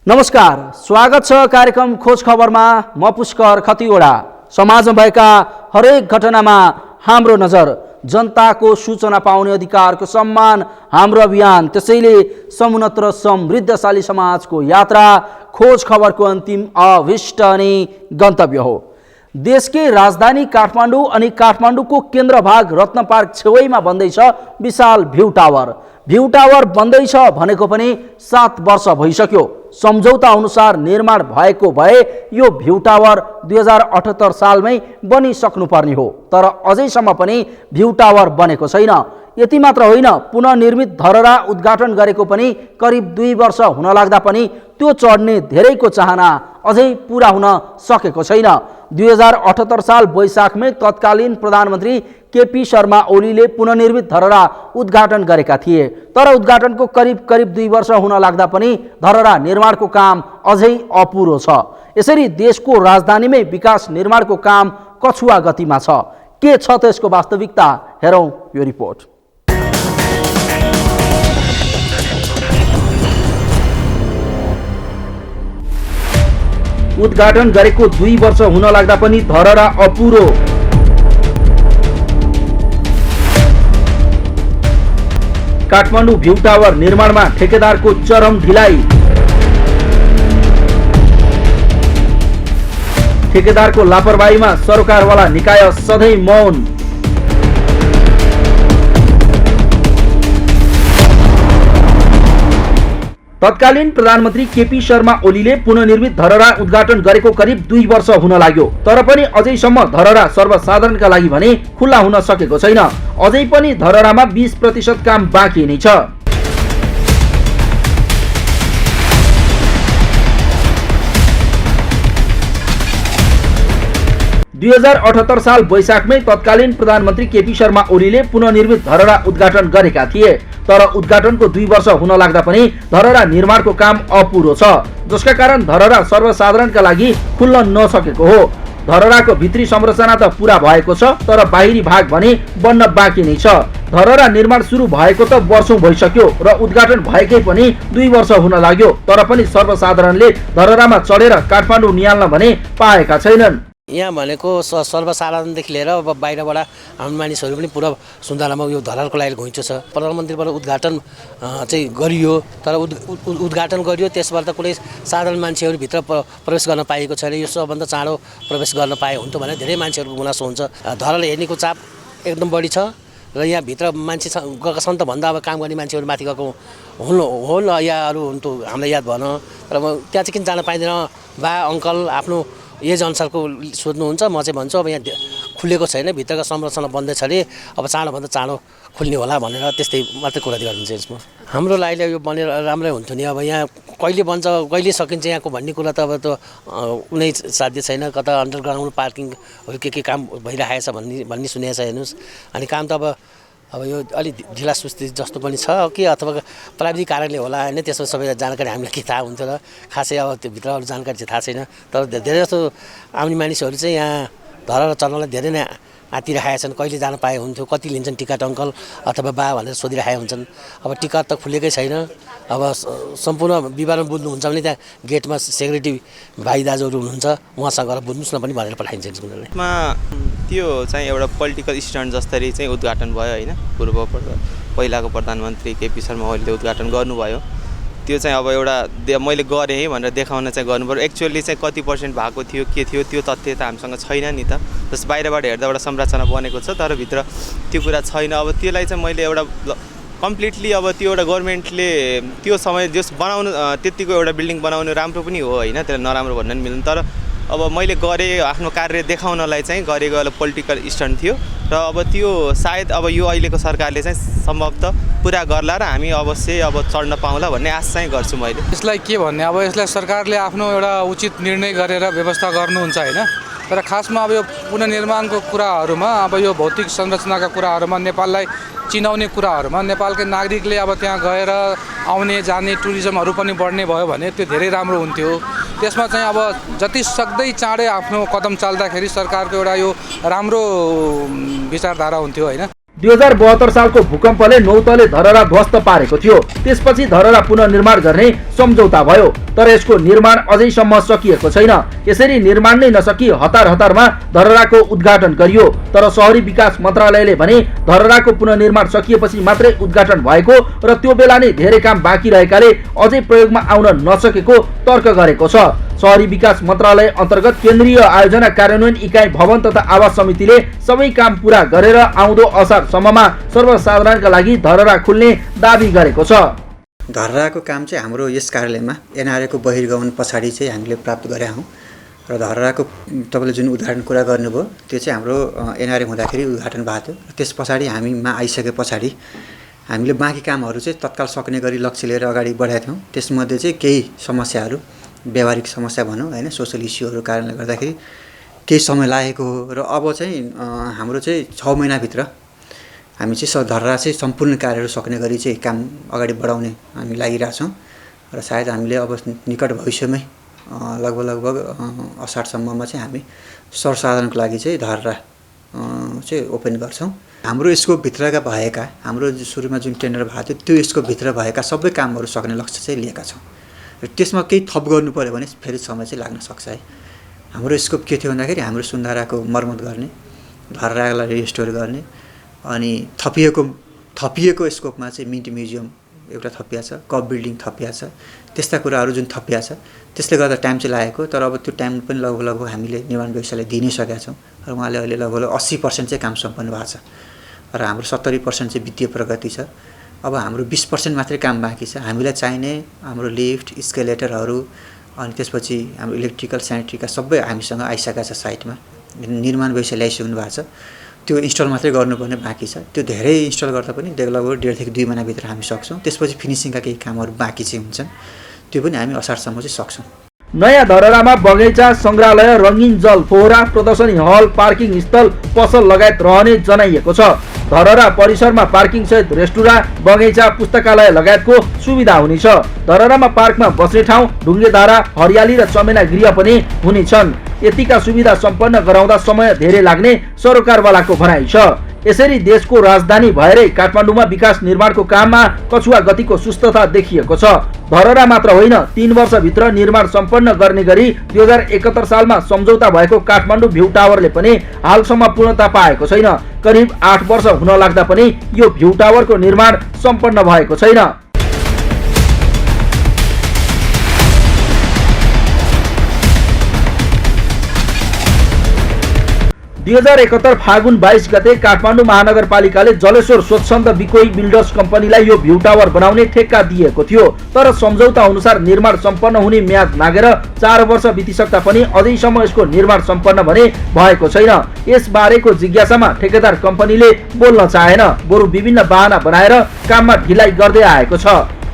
नमस्कार, स्वागत छ कार्यक्रम खोज खबरमा। म पुष्कर खतिवडा। समाजमा भएका हरेक घटनामा हाम्रो नजर, जनताको सूचना पाउने अधिकारको सम्मान हाम्रो अभियान। त्यसैले समुन्नत र समृद्धशाली समाजको यात्रा खोज खबरको अन्तिम अभिष्ट अनि गन्तव्य हो। देशकै राजधानी काठमाडौँ अनि काठमाडौँको केन्द्र भाग रत्न पार्क छेउमा बन्दैछ विशाल भ्यू टावर। भ्यू टावर बन्दैछ भनेको पनि 7 वर्ष भइसक्यो। सम्झौता अनुसार निर्माण भएको भए यो भ्यू टावर 2078 सालमै बनिसक्नुपर्ने हो, तर अझैसम्म पनि भ्यू टावर बनेको छैन। यति मात्र होइन, पुनर्निर्मित धरहरा उद्घाटन गरेको पनि करिब 2 वर्ष हुन लाग्दा पनि त्यो चढ्ने धेरैको चाहना अझै पुरा हुन सकेको छैन। 2078 साल वैशाखमै तत्कालीन प्रधानमन्त्री केपी शर्मा ओलीले पुनर्निर्मित धरहरा उद्घाटन गरेका थिए, तर उद्घाटनको करिब 2 वर्ष हुन लाग्दा पनि धरहरा निर्माणको काम अझै अपुरो छ। यसरी देशको राजधानीमै विकास निर्माणको काम कछुवा गतिमा छ। के छ त्यसको वास्तविकता, हेरौँ यो रिपोर्ट। उद्घाटन गरेको 2 वर्ष हुन लाग्दा पनि धरहरा अपुरो। काठमाडौँ भ्यू टावर निर्माणमा ठेकेदारको चरम ढिलाइ। ठेकेदारको लापरवाहीमा सरकारवाला निकाय सधैँ मौन। तत्कालीन प्रधानमन्त्री केपी शर्मा ओलीले पुनर्निर्मित धरहरा उद्घाटन गरेको करिब 2 वर्ष हुन लाग्यो, तर पनि अझैसम्म धरहरा सर्वसाधारणका लागि भने खुल्ला हुन सकेको छैन। अझै पनि धरहरामा 20% काम बाँकी नै छ। « 2078 साल वैशाखमै तत्कालीन प्रधानमन्त्री केपी शर्मा ओलीले पुनर्निर्मित धरहरा उद्घाटन गरेका थिए, तर उद्घाटनको 2 वर्ष हुन लाग्दा पनि धरहरा निर्माणको काम अपुरो छ, जसका कारण धरहरा सर्वसाधारणका लागि खुल्न नसकेको हो। धरहराको भित्री संरचना त पुरा भएको छ, तर बाहिरी भाग भने बन्न बाँकी नै छ। धरहरा निर्माण सुरु भएको त वर्षौं भइसक्यो र उद्घाटन भएकै पनि 2 वर्ष हुन लाग्यो, तर पनि सर्वसाधारणले धरहरामा चढेर काठमाडौँ निहाल्न भने पाएका छैनन्। यहाँ भनेको सर्वसाधारणदेखि लिएर अब बाहिरबाट हाम्रो मानिसहरू पनि पुरा सुन्दरमा यो धरहराको लागि घुइँचो छ। प्रधानमन्त्रीबाट उद्घाटन चाहिँ गरियो, तर उद्घाटन गरियो, त्यसबाट त कुनै साधारण मान्छेहरू भित्र प्रवेश गर्न पाएको छैन। यो सबभन्दा चाँडो प्रवेश गर्न पाए हुन्थ्यो भने धेरै मान्छेहरूको गुनासो हुन्छ। धरहरा हेर्नेको चाप एकदम बढी छ र यहाँ भित्र मान्छे गएका छन् त भन्दा अब काम गर्ने मान्छेहरू माथि गएको हुन् या अरू हुन्थ्यो, हामीलाई याद भएन। तर त्यहाँ चाहिँ किन जान पाइँदैन? बा अङ्कल आफ्नो एज अनुसारको सोध्नुहुन्छ। म चाहिँ भन्छु अब यहाँ खुलेको छैन, भित्रका संरचना बन्दैछ अरे, अब चाँडोभन्दा चाँडो खुल्ने होला भनेर त्यस्तै मात्रै कुरा गर्नुहुन्छ यसमा। हाम्रो लागि यो बनेर राम्रै हुन्थ्यो नि। अब यहाँ कहिले बन्छ कहिले सकिन्छ यहाँको भन्ने कुरा त अब त कुनै साध्य छैन। कता अन्डरग्राउन्ड पार्किङहरू के काम भइरहेको छ भन्ने सुनेको छ हेर्नुहोस्। अनि काम त अब यो अलि ढिला सुस्ती जस्तो पनि छ कि अथवा प्राविधिक कारणले होला होइन। त्यसमा सबै जानकारी हामीलाई के थाहा हुन्थ्यो र खासै अब त्यो भित्र अरू जानकारी चाहिँ थाहा छैन। तर धेरै जस्तो आउने मानिसहरू चाहिँ यहाँ धरहरा चढ्नलाई धेरै नै आँतिरहेका छन्। कहिले जान पाए हुन्थ्यो, कति लिन्छन् टिकट अङ्कल अथवा बा भनेर सोधिरहेका हुन्छन्। अब टिकट त खुलेकै छैन। अब सम्पूर्ण विवरण बुझ्नुहुन्छ भने त्यहाँ गेटमा सेक्युरिटी भाइ दाजुहरू हुनुहुन्छ, उहाँसँग गएर बुझ्नुहोस् न पनि भनेर पठाइन्छ उनीहरूले। त्यो चाहिँ एउटा पोलिटिकल स्टन्ट जस्तरी चाहिँ उद्घाटन भयो होइन। पहिलाको प्रधानमन्त्री केपी शर्मा ओलीले उद्घाटन गर्नुभयो। त्यो चाहिँ अब एउटा मैले गरेँ है भनेर देखाउन चाहिँ गर्नुपऱ्यो। एक्चुअली चाहिँ कति % भएको थियो के थियो त्यो तथ्य त हामीसँग छैन नि त। जस बाहिरबाट हेर्दा एउटा संरचना बनेको छ, तर भित्र त्यो कुरा छैन। अब त्यसलाई चाहिँ मैले एउटा कम्प्लिटली अब त्यो एउटा गभर्मेन्टले त्यो समय जस बनाउनु त्यतिको एउटा बिल्डिङ बनाउनु राम्रो पनि हो होइन, त्यसलाई नराम्रो भन्न पनि मिल्दैन। तर अब मैले गरेँ आफ्नो कार्य देखाउनलाई चाहिँ गरेको एउटा पोलिटिकल स्टन्ट थियो र अब त्यो सायद अब यो अहिलेको सरकारले चाहिँ सम्भवतः पुरा गर्ला र हामी अवश्य अब चढ्न पाउँला भन्ने आशा चाहिँ गर्छु मैले। यसलाई के भन्ने, अब यसलाई सरकारले आफ्नो एउटा उचित निर्णय गरेर व्यवस्था गर्नुहुन्छ होइन। तर खासमा अब यो पुनर्निर्माणको कुराहरूमा, अब यो भौतिक संरचनाका कुराहरूमा, नेपाललाई चिनाउने कुराहरूमा नेपालकै नागरिकले अब त्यहाँ गएर आउने जाने टुरिज्महरू पनि बढ्ने भयो भने त्यो धेरै राम्रो हुन्थ्यो। त्यसमा चाहिँ अब जति सक्दै चाँडै आफ्नो कदम चाल्दाखेरि सरकारको एउटा यो राम्रो विचारधारा हुन्थ्यो होइन। 2072 सालको भूकम्पले 9 तले धरहरा ध्वस्त पारेको थियो। त्यसपछि धरहरा पुनर्निर्माण गर्ने सम्झौता भयो, तर यसको निर्माण अझैसम्म सकिएको छैन। यसरी निर्माण नै नसकी हतार हतारमा धरहराको उद्घाटन गरियो, तर शहरी विकास मन्त्रालयले भने धरहराको पुनर्निर्माण सकिएपछि मात्रै उद्घाटन भएको र त्यो बेला नै धेरै काम बाँकी रहेकाले अझै प्रयोगमा आउन नसकेको तर्क गरेको छ। शहरी विकास मन्त्रालय अन्तर्गत केन्द्रीय आयोजना कार्यान्वयन इकाइ भवन तथा आवास समितिले सबै काम पूरा गरेर आउँदो असारसम्ममा सर्वसाधारणका लागि धरहरा खुल्ने दाबी गरेको छ। धरहराको काम चाहिँ हाम्रो यस कार्यालयमा एनआरएको बहिर्गमन पछाडि चाहिँ हामीले प्राप्त गरेका हौँ र धरहराको तपाईँले जुन उद्घाटन कुरा गर्नुभयो त्यो चाहिँ हाम्रो एनआरए हुँदाखेरि उद्घाटन भएको थियो। त्यस पछाडि हामीमा आइसके पछाडि हामीले बाँकी कामहरू चाहिँ तत्काल सक्ने गरी लक्ष्य लिएर अगाडि बढाएका थियौँ। त्यसमध्ये चाहिँ केही समस्याहरू व्यावहारिक समस्या भनौँ होइन, सोसल इस्युहरू कारणले गर्दाखेरि केही समय लागेको हो र अब चाहिँ हाम्रो चाहिँ 6 महिनाभित्र हामी चाहिँ धरहरा चाहिँ सम्पूर्ण कार्यहरू सक्ने गरी चाहिँ काम अगाडि बढाउने हामी लागिरहेछौँ र सायद हामीले अब निकट भविष्यमै लगभग असारसम्ममा चाहिँ हामी सर्वसाधारणको लागि चाहिँ धरहरा चाहिँ ओपन गर्छौँ। हाम्रो यसको भित्रका भएका हाम्रो सुरुमा जुन टेन्डर भएको थियो त्यो यसको भित्र भएका सबै कामहरू सक्ने लक्ष्य चाहिँ लिएका छौँ र त्यसमा केही थप गर्नु पऱ्यो भने फेरि समय चाहिँ लाग्न सक्छ है। हाम्रो स्कोप के थियो भन्दाखेरि हाम्रो सुन्धाराको मर्मत गर्ने, धरहरालाई रिस्टोर गर्ने, अनि थपिएको स्कोपमा चाहिँ मिन्टी म्युजियम एउटा थपिया छ, कप बिल्डिङ थपिया छ, त्यस्ता कुराहरू जुन थपिया छ त्यसले गर्दा टाइम चाहिँ लागेको, तर अब त्यो टाइम पनि लगभग हामीले निर्माण व्यवसायलाई दिइ नै सकेका छौँ र उहाँले अहिले लगभग 80% चाहिँ काम सम्पन्न भएको छ र हाम्रो 70% चाहिँ वित्तीय प्रगति छ। अब हाम्रो 20% मात्रै काम बाँकी छ। हामीलाई चाहिने हाम्रो लिफ्ट, स्केलेटरहरू अनि त्यसपछि हाम्रो इलेक्ट्रिकल सेनिटरीका सबै हामीसँग आइसकेका छ। साइटमा निर्माण व्यवसाय ल्याइसक्नु भएको छ, त्यो इन्स्टल मात्रै गर्नुपर्ने बाँकी छ। त्यो धेरै इन्स्टल गर्दा पनि लगभग 1.5 देखि 2 महिनाभित्र हामी सक्छौँ। त्यसपछि फिनिसिङका केही कामहरू बाँकी चाहिँ हुन्छन्, त्यो पनि हामी असारसम्म चाहिँ सक्छौँ। नयाँ धरहरामा बगैँचा, सङ्ग्रहालय, रङ्गीन जल फोहरा, प्रदर्शनी हल, पार्किङ स्थल, पसल लगायत रहने जनाइएको छ। धरहरा परिसरमा पार्किङ सहित रेस्टुरेन्ट, बगैँचा, पुस्तकालय लगायतको सुविधा हुनेछ। धरहरामा पार्कमा बस्ने ठाउँ, ढुङ्गेधारा, हरियाली र चमेना गृह पनि हुनेछन्। यतिका सुविधा सम्पन्न गराउँदा समय धेरै लाग्ने सरकारवालाको भनाइ छ। यसरी देशको राजधानी भएरै काठमाडौँमा विकास निर्माणको काममा कछुवा गतिको सुस्तता देखिएको छ। धरहरा मात्र होइन, 3 वर्षभित्र निर्माण सम्पन्न गर्ने गरी 2071 सालमा सम्झौता भएको काठमाडौँ भ्यू टावरले पनि हालसम्म पूर्णता पाएको छैन। करिब 8 वर्ष हुन लाग्दा पनि यो भ्यू टावरको निर्माण सम्पन्न भएको छैन। 2071 फागुन 22 गते काठमाडौँ महानगरपालिकाले जलेश्वर स्वच्छन्द बिकोई बिल्डर्स कम्पनीलाई यो भ्यू टावर बनाउने ठेक्का दिएको थियो, तर सम्झौता अनुसार निर्माण सम्पन्न हुने म्याद नागेर 4 वर्ष बितिसक्दा पनि अझैसम्म यसको निर्माण सम्पन्न भने भएको छैन। यस बारेको जिज्ञासामा ठेकेदार कम्पनीले बोल्न चाहेन, बरु विभिन्न बहाना बनाएर काममा ढिलाइ गर्दै आएको छ।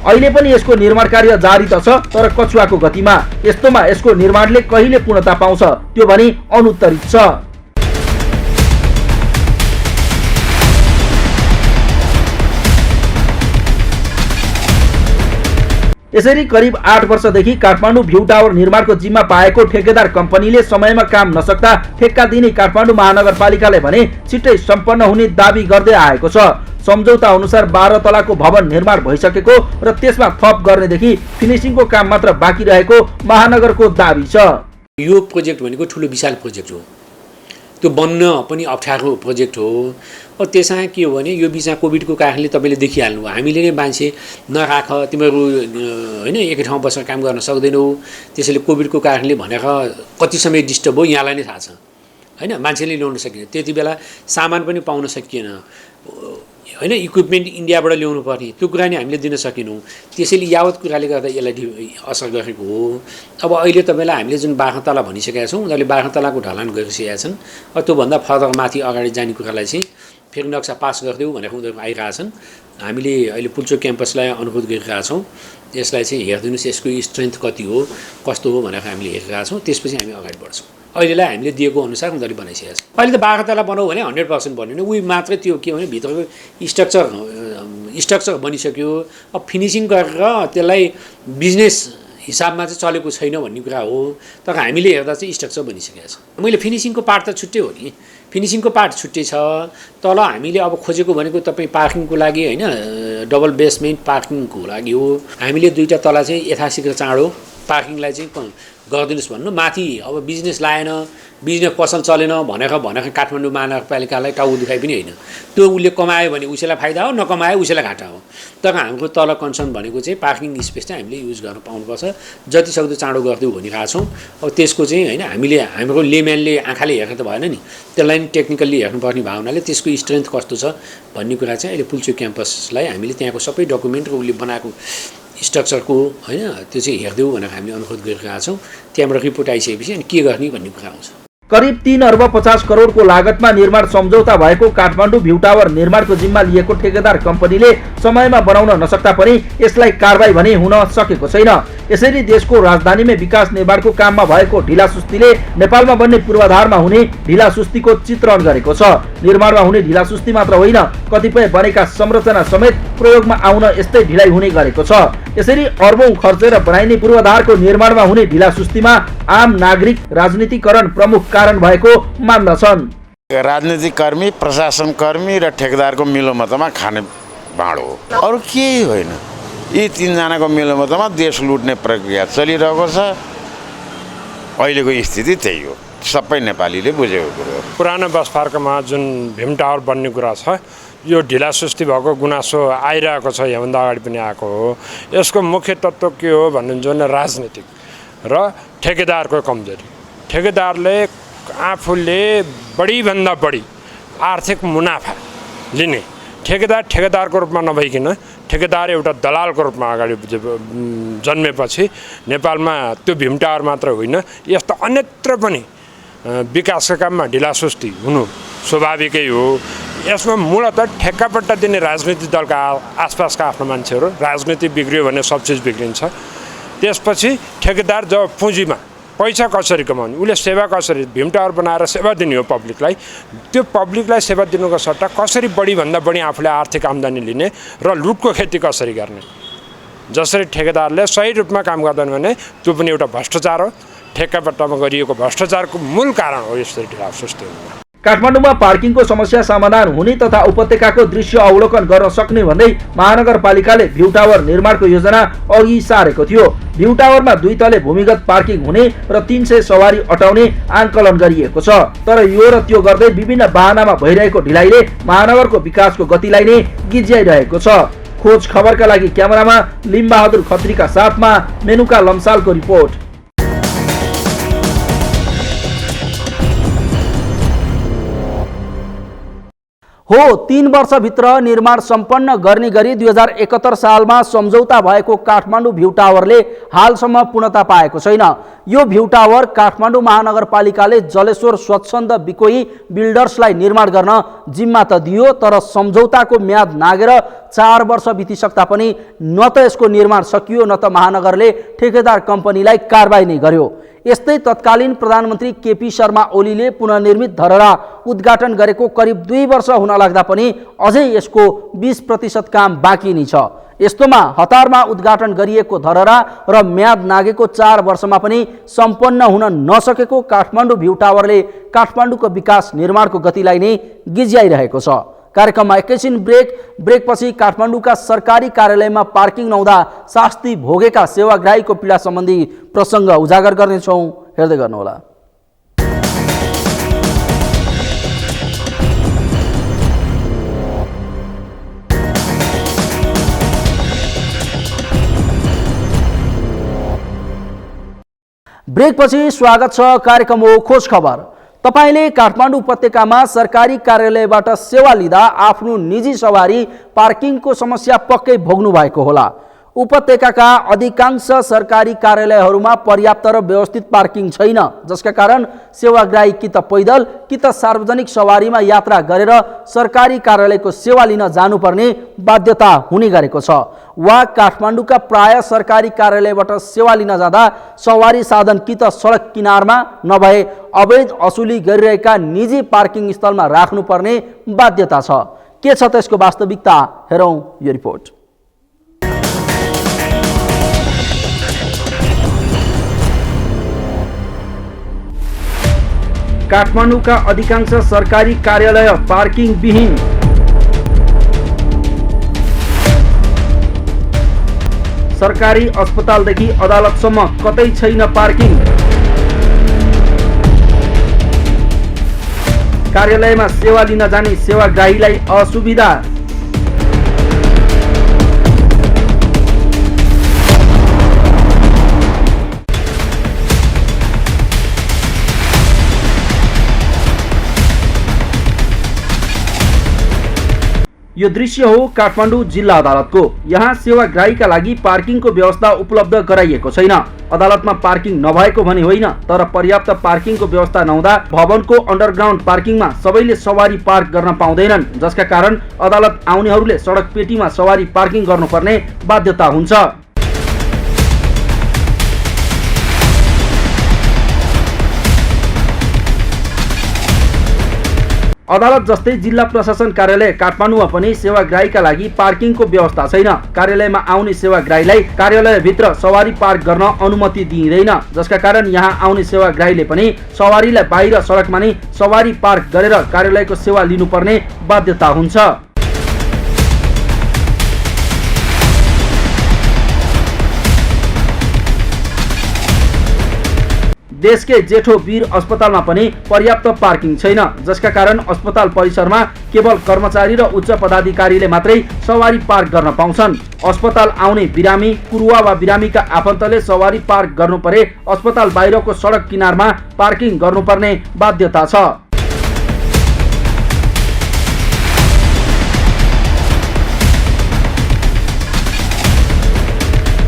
अहिले पनि यसको निर्माण कार्य जारी त छ, तर कछुवाको गतिमा। यस्तोमा यसको निर्माणले कहिले पूर्णता पाउँछ त्यो पनि अनुत्तरित छ। यसरी करिब 8 वर्षदेखि काठमाडौँ भ्यू टावर निर्माणको जिम्मा पाएको ठेकेदार कम्पनीले समयमा काम नसक्दा ठेक्का दिने काठमाडौँ महानगरपालिकाले भने छिट्टै सम्पन्न हुने दाबी गर्दै आएको छ। सम्झौता अनुसार 12 तलाको भवन निर्माण भइसकेको र त्यसमा थप गर्नेदेखि फिनिसिङको काम मात्र बाँकी रहेको महानगरको दाबी छ। यो प्रोजेक्ट भनेको ठुलो विशाल प्रोजेक्ट हो, त्यो बन्न पनि अप्ठ्यारो प्रोजेक्ट हो। और त्यसमा के हो भने यो बिचमा कोभिडको कारणले तपाईँले देखिहाल्नु भयो, हामीले नै मान्छे नराख, तिमीहरू होइन एकै ठाउँ बसेर काम गर्न सक्दैनौ, त्यसैले कोभिडको कारणले भनेर कति समय डिस्टर्ब हो यहाँलाई नै थाहा छ होइन। मान्छेले ल्याउन सकिएन, त्यति बेला सामान पनि पाउन सकिएन होइन, इक्विपमेन्ट इन्डियाबाट ल्याउनु पर्ने, त्यो कुरा नि हामीले दिन सकेनौँ। त्यसैले यावत कुराले गर्दा यसलाई असर गरेको हो। अब अहिले तपाईँलाई हामीले जुन 12 तला भनिसकेका छौँ, उनीहरूले 12 तलाको ढलान गरिसकेका छन्। त्योभन्दा फर्दर माथि अगाडि जाने कुरालाई चाहिँ फेरि नक्सा पास गरिदेऊ भनेर उनीहरू आइरहेछन्। हामीले अहिले पुल्चोक क्याम्पसलाई अनुरोध गरिरहेका छौँ, यसलाई चाहिँ हेरिदिनुहोस्, यसको स्ट्रेन्थ कति हो कस्तो हो भनेर हामीले हेरिरहेका छौँ, त्यसपछि हामी अगाडि बढ्छौँ। अहिलेलाई हामीले दिएको अनुसार उनीहरूले बनाइसकेका छन्। अहिले त 12 तला बनाऊ भने 100% बन्यो भने उही मात्रै त्यो के भने भित्रको स्ट्रक्चर बनिसक्यो। अब फिनिसिङ गरेर त्यसलाई बिजनेस हिसाबमा चाहिँ चलेको छैन भन्ने कुरा हो, तर हामीले हेर्दा चाहिँ स्ट्रक्चर बनिसकेको छ। मैले फिनिसिङको पार्ट त छुट्टै हो नि, फिनिसिङको पार्ट छुट्टै छ। तल हामीले अब खोजेको भनेको तपाईँ पार्किङको लागि होइन, डबल बेसमेन्ट पार्किङको लागि हो। हामीले 2टा तला चाहिँ यथाशीघ्र चाँडो पार्किङलाई चाहिँ गरिदिनुहोस् भन्नु। माथि अब बिजनेस लाएन, बिजनेस पसल चलेन भनेर काठमाडौँ महानगरपालिकालाई टाउ दुखाइ पनि होइन। त्यो उसले कमायो भने उसैलाई फाइदा हो, नकमायो उसैलाई घाटा हो। तर हाम्रो तल कन्सर्न भनेको चाहिँ पार्किङ स्पेस चाहिँ हामीले युज गर्न पाउनुपर्छ, जतिसक्दो चाँडो गरिदिउँ भनिरहेको छौँ। अब त्यसको चाहिँ होइन, हामीले हाम्रो लेम्यानले आँखाले हेर्न त भएन नि, त्यसलाई नि टेक्निकल्ली हेर्नुपर्ने भावनाले त्यसको स्ट्रेन्थ कस्तो छ भन्ने कुरा चाहिँ अहिले पुल्चोक क्याम्पसलाई हामीले त्यहाँको सबै डकुमेन्ट र उसले बनाएको स्ट्रक्चरको होइन त्यो चाहिँ हेरिदेऊ भनेर हामीले अनुरोध गरिरहेका छौँ। त्यहाँबाट रिपोर्ट आइसकेपछि अनि के गर्ने भन्ने कुरा आउँछ। करिब 3 अर्ब 50 करोडको लागतमा निर्माण सम्झौता भएको काठमाडौँ भ्यू टावर निर्माणको जिम्मा लिएको ठेकेदार कम्पनीले समयमा बनाउन नसक्दा पनि यसलाई कारबाही भने हुन सकेको छैन। यसरी देशको राजधानीमै विकास निर्माणको काममा भएको ढिलासुस्तीले नेपालमा बन्ने पूर्वाधारमा हुने ढिलासुस्तीको चित्रण गरेको छ। निर्माणमा हुने ढिलासुस्ती मात्र होइन, कतिपय बनेका संरचना समेत प्रयोगमा आउन यस्तै ढिलाइ हुने गरेको छ। यसरी अर्बौं खर्चेर बनाइने पूर्वाधारको निर्माणमा हुने ढिलासुस्तीमा आम नागरिक राजनीतिकरण प्रमुख कारण भएको मान्दछन्। राजनीतिक कर्मी, प्रशासन कर्मी र ठेकेदारको मिलोमतोमा खाने भाँडो हो, अरू केही होइन। यी 3 जनाको मिलोमतोमा देश लुट्ने प्रक्रिया चलिरहेको छ। अहिलेको स्थिति त्यही हो, सबै नेपालीले बुझेको कुरो। पुरानो बस पार्कमा जुन भीम टावर बन्ने कुरा छ, यो ढिलासुस्ती भएको गुनासो आइरहेको छ, योभन्दा अगाडि पनि आएको हो। यसको मुख्य तत्त्व के हो भन्नुहुन्छ भने राजनीतिक र ठेकेदारको कमजोरी। ठेकेदारले आफूले बढीभन्दा बढी आर्थिक मुनाफा लिने, ठेकेदारको रूपमा नभइकन ठेकेदार एउटा दलालको रूपमा अगाडि जन्मेपछि नेपालमा त्यो भीम टावर मात्र होइन, यस्तो अन्यत्र पनि विकासका काममा ढिलासुस्ती हुनु स्वाभाविकै हो। यसमा मूलतः ठेक्कापट्टा दिने राजनीतिक दलका आसपासका आफ्नो मान्छेहरू, राजनीति बिग्रियो भने सब चिज बिग्रिन्छ। त्यसपछि ठेकेदार जब पुँजीमा पैसा कसरी कमाउने, उसले सेवा कसरी, भीम टावर बनाएर सेवा दिने हो पब्लिकलाई, त्यो पब्लिकलाई सेवा दिनुको सट्टा कसरी बढीभन्दा बढी आफूले आर्थिक आम्दानी लिने र लुटको खेती कसरी गर्ने, जसरी ठेकेदारले सही रूपमा काम गर्दैन भने त्यो पनि एउटा भ्रष्टाचार हो। ठेक्कापट्टामा गरिएको भ्रष्टाचारको मूल कारण हो यसरी ढिलासुस्ती हुनु। काठमाडौँमा पार्किङको समस्या समाधान हुने तथा उपत्यकाको दृश्य अवलोकन गर्न सक्ने भन्दै महानगरपालिकाले भ्यू टावर निर्माणको योजना अघि सारेको थियो। भ्यू टावरमा 2 तले भूमिगत पार्किङ हुने र 300 सवारी अटाउने आंकलन गरिएको छ। तर यो र त्यो गर्दै विभिन्न बाहनामा भइरहेको ढिलाइले महानगरको विकासको गतिलाई नै गिज्याइरहेको छ। खोज खबरका लागि क्यामेरामा लिम्बहादुर खत्रीका साथमा मेनुका लम्सालको रिपोर्ट। हो 3 वर्षभित्र निर्माण सम्पन्न गर्ने गरी 2071 सालमा सम्झौता भएको काठमाडौँ भ्यू टावरले हालसम्म पूर्णता पाएको छैन। यो भ्यू टावर काठमाडौँ महानगरपालिकाले जलेश्वर स्वच्छन्द बिकोही बिल्डर्सलाई निर्माण गर्न जिम्मा त दियो, तर सम्झौताको म्याद नागेर 4 वर्ष बितिसक्दा पनि न त यसको निर्माण सकियो न त महानगरले ठेकेदार कम्पनीलाई कारबाही नै गर्यो। यस्तै तत्कालीन प्रधानमन्त्री केपी शर्मा ओलीले पुनर्निर्मित धरहरा उद्घाटन गरेको करिब 2 वर्ष हुन लाग्दा पनि अझै यसको 20% काम बाँकी नै छ। यस्तोमा हतारमा उद्घाटन गरिएको धरहरा र म्याद नागेको 4 वर्षमा पनि सम्पन्न हुन नसकेको काठमाडौँ भ्यू टावरले काठमाडौँको विकास निर्माणको गतिलाई नै गिज्याइरहेको छ। कार्यक्रममा एकैछिन ब्रेकपछि काठमाडौँका सरकारी कार्यालयमा पार्किङ नहुँदा शास्ति भोगेका सेवाग्राहीको पीडा सम्बन्धी प्रसङ्ग उजागर गर्नेछौँ। हेर्दै गर्नुहोला। ब्रेकपछि स्वागत छ। कार्यक्रम हो खोज खबर। तपाईले काठमाडौँ उपत्यकामा सरकारी कार्यालयबाट सेवा लिँदा आफ्नो निजी सवारी पार्किङको समस्या पक्कै भोग्नु भएको होला। उपत्यकाका अधिकांश सरकारी कार्यालयहरूमा पर्याप्त र व्यवस्थित पार्किङ छैन, जसका कारण सेवाग्राही कि त पैदल कि त सार्वजनिक सवारीमा यात्रा गरेर सरकारी कार्यालयको सेवा लिन जानुपर्ने बाध्यता हुने गरेको छ। वा काठमाडौँका प्राय सरकारी कार्यालयबाट सेवा लिन जाँदा सवारी साधन कि त सडक किनारमा नभए अवैध असुली गरिरहेका निजी पार्किङ स्थलमा राख्नुपर्ने बाध्यता छ। के छ त्यसको वास्तविकता, हेरौँ यो रिपोर्ट। काठमाडौँका अधिकांश सरकारी कार्यालय पार्किङ विहीन। सरकारी अस्पतालदेखि अदालतसम्म कतै छैन पार्किङ। कार्यालयमा सेवा लिन जाने सेवाग्राहीलाई असुविधा। यो दृश्य हो काठमाडौँ जिल्ला अदालतको। यहाँ सेवाग्राहीका लागि पार्किङको व्यवस्था उपलब्ध गराइएको छैन। अदालतमा पार्किङ नभएको भने होइन, तर पर्याप्त पार्किङको व्यवस्था नहुँदा भवनको अन्डरग्राउन्ड पार्किङमा सबैले सवारी पार्क गर्न पाउँदैनन्, जसका कारण अदालत आउनेहरूले सडक पेटीमा सवारी पार्किङ गर्नुपर्ने बाध्यता हुन्छ। अदालत जस्तै जिल्ला प्रशासन कार्यालय काठमाडौँमा पनि सेवाग्राहीका लागि पार्किङको व्यवस्था छैन। कार्यालयमा आउने सेवाग्राहीलाई कार्यालयभित्र सवारी पार्क गर्न अनुमति दिइँदैन, जसका कारण यहाँ आउने सेवाग्राहीले पनि सवारीलाई बाहिर सडकमा नै सवारी पार्क गरेर कार्यालयको सेवा लिनुपर्ने बाध्यता हुन्छ। देशकै जेठो वीर अस्पतालमा पनि पर्याप्त पार्किङ छैन, जसका कारण अस्पताल परिसरमा केवल कर्मचारी र उच्च पदाधिकारीले मात्रै सवारी पार्क गर्न पाउँछन्। अस्पताल आउने बिरामी, कुरुवा वा बिरामीका आफन्तले सवारी पार्क गर्नु परे अस्पताल बाहिरको सडक किनारमा पार्किङ गर्नुपर्ने बाध्यता छ।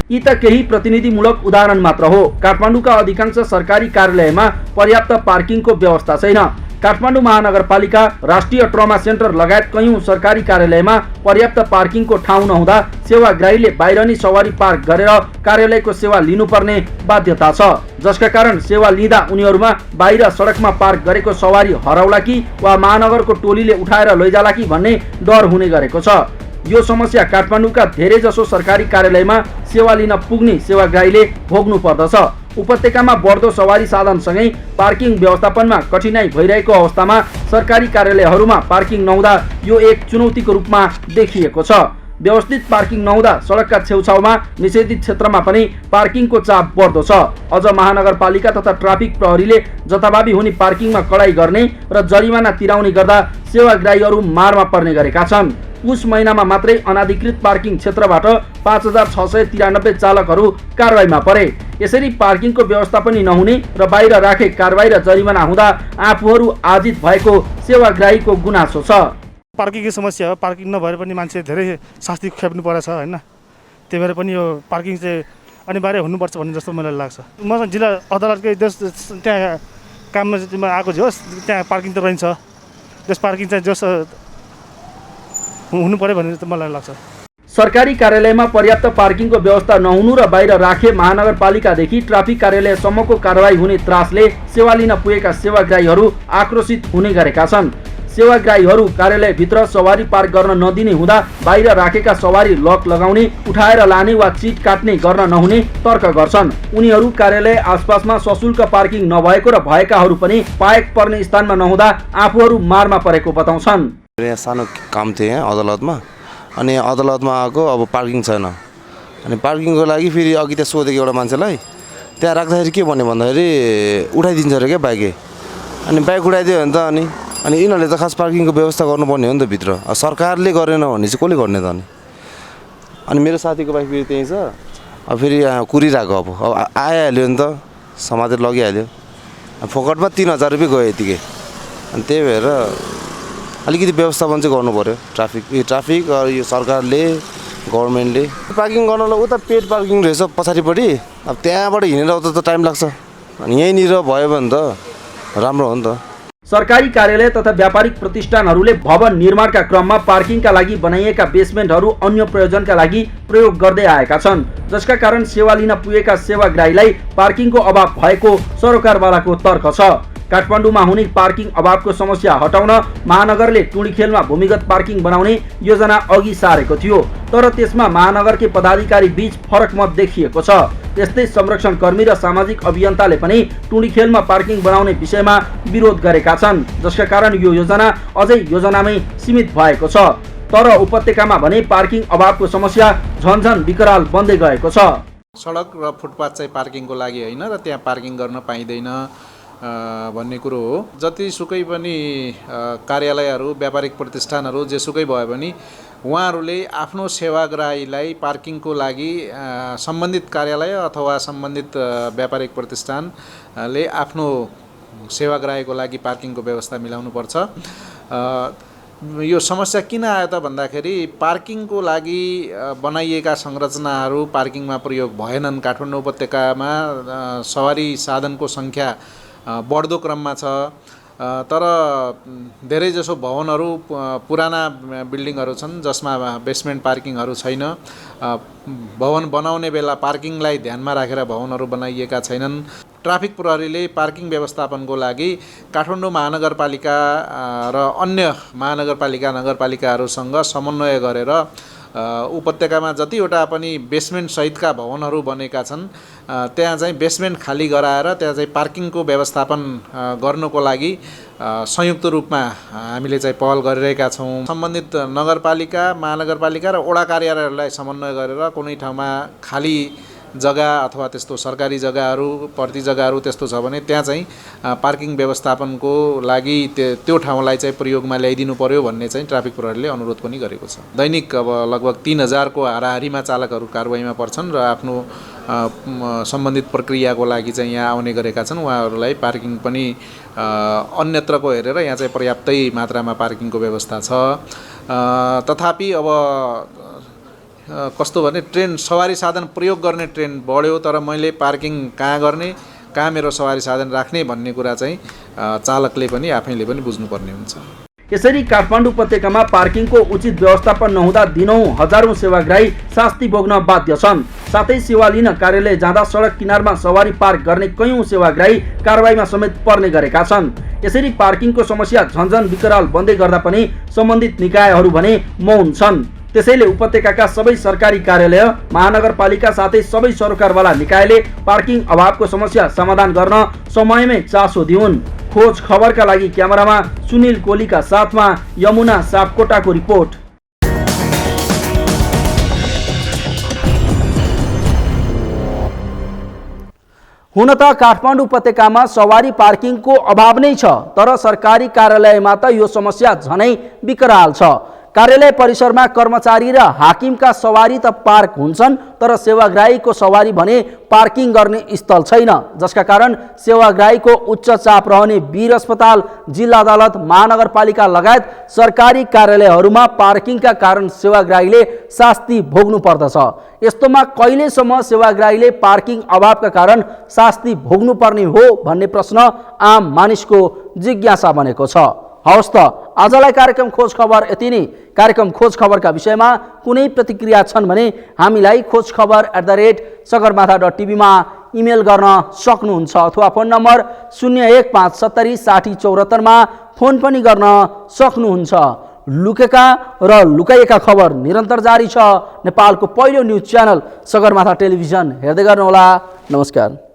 यी त केही प्रतिनिधिमूलक उदाहरण मात्र हो। काठमाडौँका अधिकांश सरकारी कार्यालयमा पर्याप्त पार्किङको व्यवस्था छैन। काठमाडौँ महानगरपालिका, राष्ट्रिय ट्रमा सेन्टर लगायत कयौं सरकारी कार्यालयमा पर्याप्त पार्किङको ठाउँ नहुँदा सेवाग्राहीले बाहिर नै सवारी पार्क गरेर कार्यालयको सेवा लिनुपर्ने बाध्यता छ, जसका कारण सेवा लिँदा उनीहरूमा बाहिर सडकमा पार्क गरेको सवारी हराउला कि वा महानगरको टोलीले उठाएर लैजाला कि भन्ने डर हुने गरेको छ। यो समस्या काठमाडौँका धेरैजसो सरकारी कार्यालयमा सेवा लिन पुग्ने सेवाग्राहीले भोग्नु पर्दछ। उपत्यकामा बढ्दो सवारी साधनसँगै पार्किङ व्यवस्थापनमा कठिनाई भइरहेको अवस्थामा सरकारी कार्यालयहरूमा पार्किङ नहुँदा यो एक चुनौतीको रूपमा देखिएको छ। व्यवस्थित पार्किङ नहुँदा सडकका छेउछाउमा निषेधित क्षेत्रमा पनि पार्किङको चाप बढ्दो छ। अझ महानगरपालिका तथा ट्राफिक प्रहरीले जथाभावी हुने पार्किङमा कडाई गर्ने र जरिमाना तिराउने गर्दा सेवाग्राहीहरू मारमा पर्ने गरेका छन्। पुस महिनामा मात्रै अनाधिकृत पार्किङ क्षेत्रबाट 5693 चालकहरू कारबाहीमा परे। यसरी पार्किङको व्यवस्था पनि नहुने र बाहिर राखे कारबाही र जरिमाना हुँदा आफूहरू आजित भएको सेवाग्राहीको गुनासो छ। पार्किङको समस्या हो। पार्किङ नभएर पनि मान्छे धेरै शास्ति खेप्नु परेछ होइन। त्यही भएर पनि यो पार्किङ चाहिँ अनिवार्य हुनुपर्छ भन्ने जस्तो मलाई लाग्छ। म जिल्ला अदालतकै त्यहाँ काममा आएको होस्, त्यहाँ पार्किङ त रहन्छ। त्यस पार्किङ चाहिँ जस हुनु पर्यो भन्ने त मलाई लाग्छ। सरकारी कार्यालयमा पर्याप्त पार्किङको व्यवस्था नहुनु र बाहिर राखे महानगरपालिकादेखि ट्राफिक कार्यालयसम्मको कारबाही हुने त्रासले सेवा लिन पुगेका सेवाग्राहीहरू आक्रोशित हुने गरेका छन्। सेवाग्राहीहरू कार्यालयभित्र सवारी पार्क गर्न नदिने हुँदा बाहिर राखेका सवारी लक लगाउने, उठाएर लाने वा चिट काट्ने गर्न नहुने तर्क गर्छन्। उनीहरू कार्यालय आसपासमा सशुल्क पार्किङ नभएको र भएकाहरू पनि पाएक पर्ने स्थानमा नहुँदा आफूहरू मारमा परेको बताउँछन्। यहाँ सानो काम थियो यहाँ अदालतमा, अनि अदालतमा आएको अब पार्किङ छैन। अनि पार्किङको लागि फेरि अघि त्यहाँ सोधेको एउटा मान्छेलाई, त्यहाँ राख्दाखेरि के भन्यो भन्दाखेरि उठाइदिन्छ अरे क्या बाइकै। अनि बाइक उठाइदियो भने त अनि यिनीहरूले त खास पार्किङको व्यवस्था गर्नुपर्ने हो नि त भित्र। सरकारले गरेन भने चाहिँ कसले गर्ने त? अनि मेरो साथीको बाइक फेरि त्यहीँ छ। अब फेरि यहाँ कुरिरहेको अब आइहाल्यो नि त, समातेर लगिहाल्यो। फोकटमा 3000 रुपियाँ गयो यतिकै। अनि त्यही भएर अलिकति व्यवस्थापन चाहिँ गर्नु पऱ्यो ट्राफिक यो सरकारले, गभर्मेन्टले। पार्किङ गर्नलाई उता पेड पार्किङ रहेछ पछाडिपट्टि, अब त्यहाँबाट हिँडेर उता त टाइम लाग्छ। अनि यहीँनिर भयो भने त राम्रो हो नि त। सरकारी कार्यालय तथा व्यापारिक प्रतिष्ठानहरूले भवन निर्माणका क्रममा पार्किङका लागि बनाइएका बेसमेन्टहरू अन्य प्रयोजनका लागि प्रयोग गर्दै आएका छन्, जसका कारण सेवा लिन पुगेका सेवाग्राहीलाई पार्किङको अभाव भएको सरोकारवालाको तर्क छ। काठमाडौँमा हुने पार्किङ अभावको समस्या हटाउन महानगरले टुँडिखेलमा भूमिगत पार्किङ बनाउने योजना अघि सारेको थियो, तर त्यसमा महानगरकै पदाधिकारी बीच फरक मत देखिएको छ। त्यस्तै संरक्षण कर्मी र सामाजिक अभियन्ताले पनि टुँडिखेलमा पार्किङ बनाउने विषयमा विरोध गरेका छन्, जसका कारण यो योजना अझै योजनामै सीमित भएको छ। तर उपत्यकामा भने पार्किङ अभावको समस्या झन्झन विकराल बन्दै गएको छ। सडक र फुटपाथ चाहिँ पार्किङको लागि होइन र त्यहाँ पार्किङ गर्न पाइँदैन भन्ने कुरो हो। जतिसुकै पनि कार्यालयहरू, व्यापारिक प्रतिष्ठानहरू जेसुकै भए पनि उहाँहरूले आफ्नो सेवाग्राहीलाई पार्किङको लागि सम्बन्धित कार्यालय अथवा सम्बन्धित व्यापारिक प्रतिष्ठानले आफ्नो सेवाग्राहीको लागि पार्किङको व्यवस्था मिलाउनुपर्छ। यो समस्या किन आयो त भन्दाखेरि पार्किङको लागि बनाइएका संरचनाहरू पार्किङमा प्रयोग भएनन्। काठमाडौँ उपत्यकामा सवारी साधनको सङ्ख्या बढ्दो क्रममा छ, तर धेरैजसो भवनहरू पुराना बिल्डिङहरू छन् जसमा बेसमेन्ट पार्किङहरू छैन। भवन बनाउने बेला पार्किङलाई ध्यानमा राखेर भवनहरू बनाइएका छैनन्। ट्राफिक प्रहरीले पार्किङ व्यवस्थापनको लागि काठमाडौँ महानगरपालिका र अन्य महानगरपालिका नगरपालिकाहरूसँग समन्वय गरेर उपत्यकामा जतिवटा पनि बेसमेन्ट सहितका भवनहरू बनेका छन् त्यहाँ चाहिँ बेसमेन्ट खाली गराएर त्यहाँ चाहिँ पार्किङको व्यवस्थापन गर्नको लागि संयुक्त रूपमा हामीले चाहिँ पहल गरिरहेका छौँ। सम्बन्धित नगरपालिका, महानगरपालिका र वडा कार्यालयहरूलाई समन्वय गरेर कुनै ठाउँमा खाली जग्गा अथवा त्यस्तो सरकारी जग्गाहरू, पर्ती जग्गाहरू त्यस्तो छ भने त्यहाँ चाहिँ पार्किङ व्यवस्थापनको लागि त्यो ठाउँलाई चाहिँ प्रयोगमा ल्याइदिनु पर्यो भन्ने चाहिँ ट्राफिक प्रहरीले अनुरोध पनि गरेको छ। दैनिक अब लगभग 3000 को हाराहारीमा चालकहरू कारबाहीमा पर्छन् र आफ्नो सम्बन्धित प्रक्रियाको लागि चाहिँ यहाँ आउने गरेका छन्। उहाँहरूलाई पार्किङ पनि अन्यत्रको हेरेर यहाँ चाहिँ पर्याप्तै मात्रामा पार्किङको व्यवस्था छ। तथापि अब कस्तो भने ट्रेन सवारी साधन प्रयोग गर्ने ट्रेन बढ्यो, तर मैले पार्किङ कहाँ गर्ने, कहाँ मेरो सवारी साधन राख्ने भन्ने कुरा चाहिँ चालकले पनि आफैले पनि बुझ्नुपर्ने हुन्छ। यसरी काठमाडौँ उपत्यकामा पार्किङको उचित व्यवस्थापन नहुँदा दिनौं हजारौं सेवाग्राही शास्ति भोग्न बाध्य छन्। साथै सेवा लिन कार्यालय जाँदा सडक किनारमा सवारी पार्क गर्ने कयौं सेवाग्राही कारबाहीमा समेत पर्ने गरेका छन्। यसरी पार्किङको समस्या झन्झन विकराल बन्दै गर्दा पनि सम्बन्धित निकायहरू भने मौन छन्। त्यसैले उपत्यकाका सबै सरकारी कार्यालय, महानगरपालिका साथै सबै सरकारवाला निकायले पार्किङ अभावको समस्या समाधान गर्न समयमै चासो दिउन्। खोज खबरका लागि क्यामेरामा सुनिल कोलीका साथमा यमुना सापकोटाको रिपोर्ट। हुन त काठमाडौँ उपत्यकामा सवारी पार्किङको अभाव नै छ, तर सरकारी कार्यालयमा त यो समस्या झनै विकराल छ। कार्यालय परिसरमा कर्मचारी र हाकिमका सवारी त पार्क हुन्छन्, तर सेवाग्राहीको सवारी भने पार्किङ गर्ने स्थल छैन, जसका कारण सेवाग्राहीको उच्च चाप रहने वीर अस्पताल, जिल्ला अदालत, महानगरपालिका लगायत सरकारी कार्यालयहरूमा पार्किङका कारण सेवाग्राहीले शास्ति भोग्नु पर्दछ। यस्तोमा कहिलेसम्म सेवाग्राहीले पार्किङ अभावका कारण शास्ति भोग्नु पर्ने हो भन्ने प्रश्न आम मानिसको जिज्ञासा बनेको छ। हवस् त आजलाई कार्यक्रम खोज खबर यति नै। कार्यक्रम खोज खबरका विषयमा कुनै प्रतिक्रिया छन् भने हामीलाई खोजखबर@सगरमाथा.tv मा इमेल गर्न सक्नुहुन्छ अथवा फोन नम्बर 0157606074 मा फोन पनि गर्न सक्नुहुन्छ। लुकेका र लुकाइएका खबर निरन्तर जारी छ। नेपालको पहिलो न्युज च्यानल सगरमाथा टेलिभिजन हेर्दै गर्नुहोला। नमस्कार।